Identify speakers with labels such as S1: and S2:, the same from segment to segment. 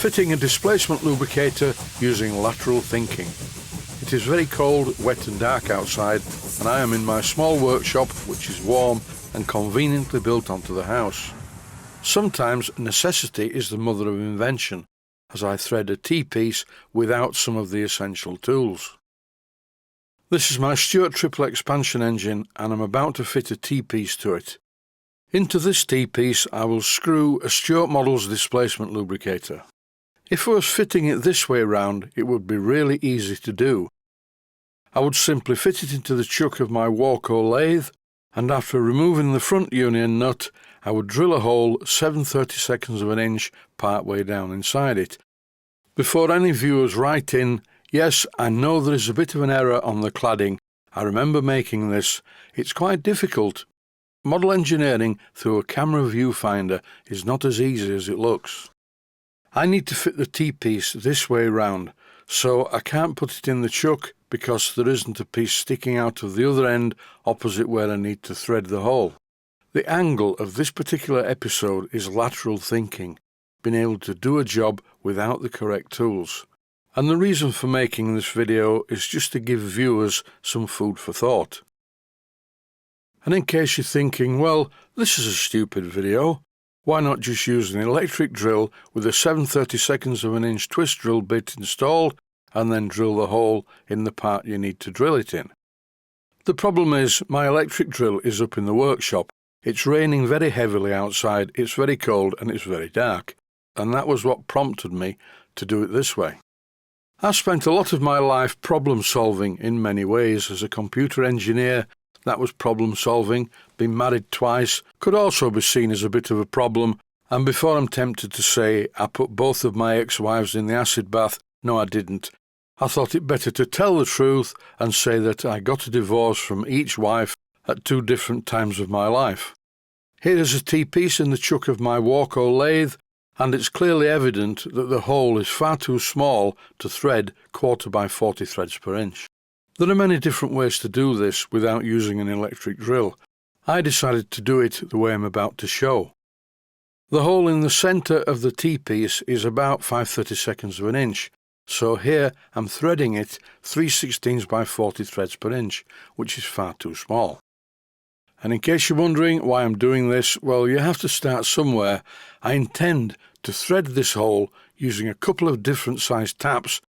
S1: Fitting a displacement lubricator using lateral thinking. It is very cold, wet and dark outside, and I am in my small workshop, which is warm and conveniently built onto the house. Sometimes necessity is the mother of invention, as I thread a T-piece without some of the essential tools. This is my Stewart triple expansion engine, and I'm about to fit a T-piece to it. Into this T-piece I will screw a Stewart model's displacement lubricator. If I was fitting it this way round, it would be really easy to do. I would simply fit it into the chuck of my Walco lathe, and after removing the front union nut, I would drill a hole 7/32 of an inch part way down inside it. Before any viewers write in, yes, I know there is a bit of an error on the cladding, I remember making this, it's quite difficult. Model engineering through a camera viewfinder is not as easy as it looks. I need to fit the T-piece this way round, so I can't put it in the chuck because there isn't a piece sticking out of the other end opposite where I need to thread the hole. The angle of this particular episode is lateral thinking, being able to do a job without the correct tools. And the reason for making this video is just to give viewers some food for thought. And in case you're thinking, well, this is a stupid video, why not just use an electric drill with a 7/32 of an inch twist drill bit installed and then drill the hole in the part you need to drill it in? The problem is my electric drill is up in the workshop. It's raining very heavily outside, it's very cold and it's very dark. And that was what prompted me to do it this way. I've spent a lot of my life problem solving in many ways. As a computer engineer, that was problem solving. Being married twice could also be seen as a bit of a problem, and before I'm tempted to say I put both of my ex-wives in the acid bath, no I didn't. I thought it better to tell the truth and say that I got a divorce from each wife at two different times of my life. Here is a T-piece in the chuck of my Walco lathe, and it's clearly evident that the hole is far too small to thread 1/4 by 40 threads per inch. There are many different ways to do this without using an electric drill. I decided to do it the way I'm about to show. The hole in the centre of the T-piece is about 5/32 of an inch, so here I'm threading it 3/16 by 40 threads per inch, which is far too small. And in case you're wondering why I'm doing this, well, you have to start somewhere. I intend to thread this hole using a couple of different sized taps,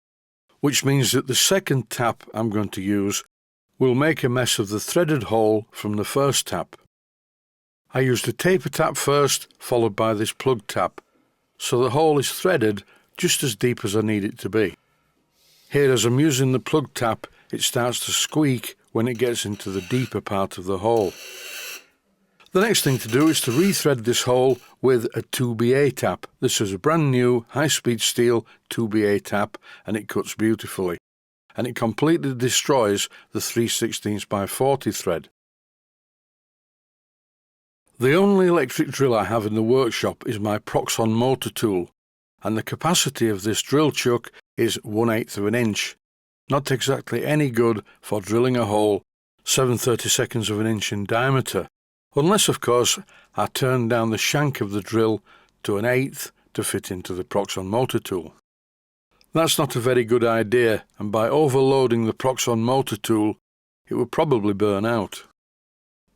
S1: which means that the second tap I'm going to use will make a mess of the threaded hole from the first tap. I used a taper tap first, followed by this plug tap, so the hole is threaded just as deep as I need it to be. Here, as I'm using the plug tap, it starts to squeak when it gets into the deeper part of the hole. The next thing to do is to rethread this hole with a 2BA tap. This is a brand new high-speed steel 2BA tap, and it cuts beautifully. And it completely destroys the 3/16 by 40 thread. The only electric drill I have in the workshop is my Proxxon motor tool, and the capacity of this drill chuck is 1/8 of an inch. Not exactly any good for drilling a hole 7/32 of an inch in diameter, unless of course I turn down the shank of the drill to 1/8 to fit into the Proxxon motor tool. That's not a very good idea, and by overloading the Proxxon motor tool it would probably burn out.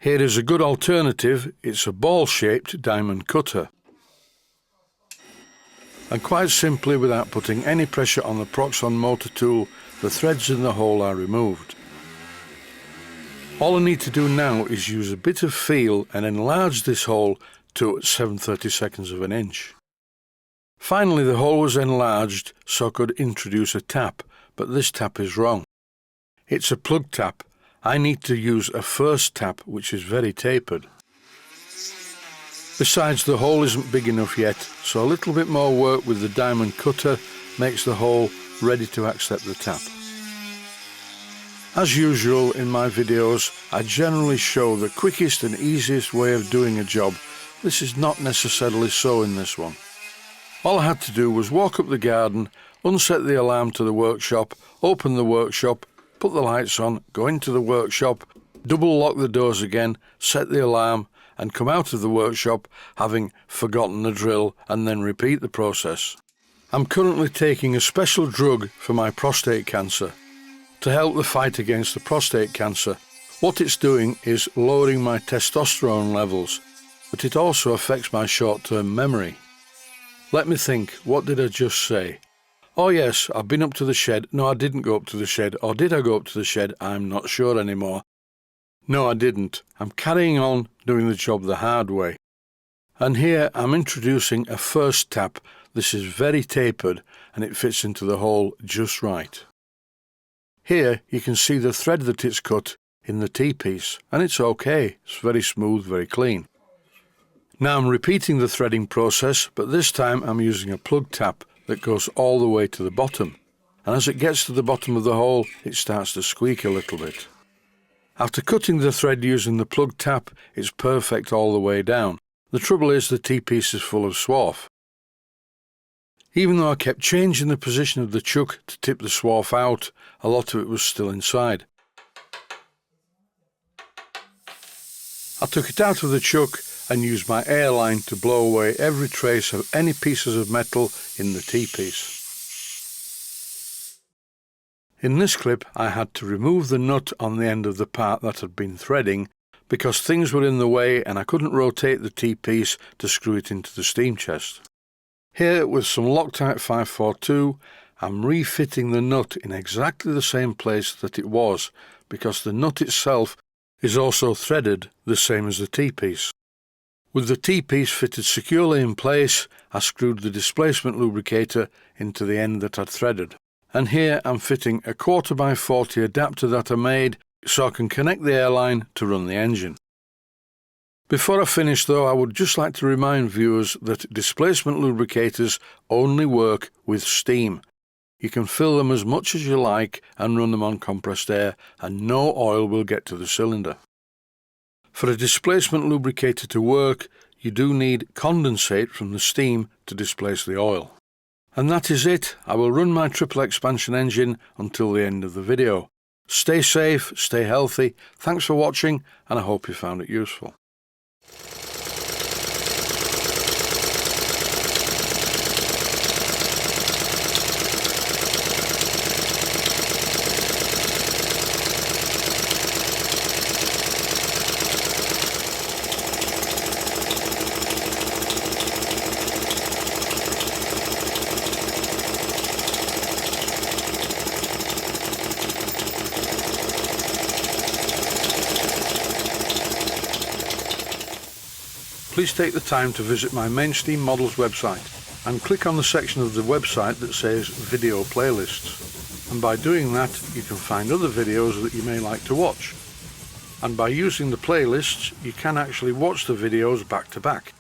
S1: Here is a good alternative. It's a ball-shaped diamond cutter. And quite simply, without putting any pressure on the Proxxon motor tool, the threads in the hole are removed. All I need to do now is use a bit of feel and enlarge this hole to 7/32 of an inch. Finally, the hole was enlarged so I could introduce a tap, but this tap is wrong. It's a plug tap. I need to use a first tap, which is very tapered. Besides, the hole isn't big enough yet, so a little bit more work with the diamond cutter makes the hole ready to accept the tap. As usual in my videos, I generally show the quickest and easiest way of doing a job. This is not necessarily so in this one. All I had to do was walk up the garden, unset the alarm to the workshop, open the workshop, put the lights on, go into the workshop, double lock the doors again, set the alarm, and come out of the workshop having forgotten the drill, and then repeat the process. I'm currently taking a special drug for my prostate cancer to help the fight against the prostate cancer. What it's doing is lowering my testosterone levels, but it also affects my short-term memory. Let me think, what did I just say? Oh yes, I've been up to the shed. No, I didn't go up to the shed. Or did I go up to the shed? I'm not sure anymore. No, I didn't. I'm carrying on doing the job the hard way. And here I'm introducing a first tap. This is very tapered and it fits into the hole just right. Here you can see the thread that it's cut in the T-piece, and it's okay. It's very smooth, very clean. Now I'm repeating the threading process, but this time I'm using a plug tap that goes all the way to the bottom. And as it gets to the bottom of the hole, it starts to squeak a little bit. After cutting the thread using the plug tap, it's perfect all the way down. The trouble is the T-piece is full of swarf. Even though I kept changing the position of the chuck to tip the swarf out, a lot of it was still inside. I took it out of the chuck and used my airline to blow away every trace of any pieces of metal in the T-piece. In this clip I had to remove the nut on the end of the part that had been threading because things were in the way and I couldn't rotate the T-piece to screw it into the steam chest. Here, with some Loctite 542, I'm refitting the nut in exactly the same place that it was, because the nut itself is also threaded the same as the T-piece. With the T-piece fitted securely in place, I screwed the displacement lubricator into the end that I'd threaded. And here I'm fitting a 1/4x40 adapter that I made so I can connect the airline to run the engine. Before I finish though, I would just like to remind viewers that displacement lubricators only work with steam. You can fill them as much as you like and run them on compressed air and no oil will get to the cylinder. For a displacement lubricator to work, you do need condensate from the steam to displace the oil. And that is it. I will run my triple expansion engine until the end of the video. Stay safe, stay healthy, thanks for watching and I hope you found it useful. Please take the time to visit my Mainsteam Models website and click on the section of the website that says Video Playlists. And by doing that, you can find other videos that you may like to watch. And by using the playlists, you can actually watch the videos back to back.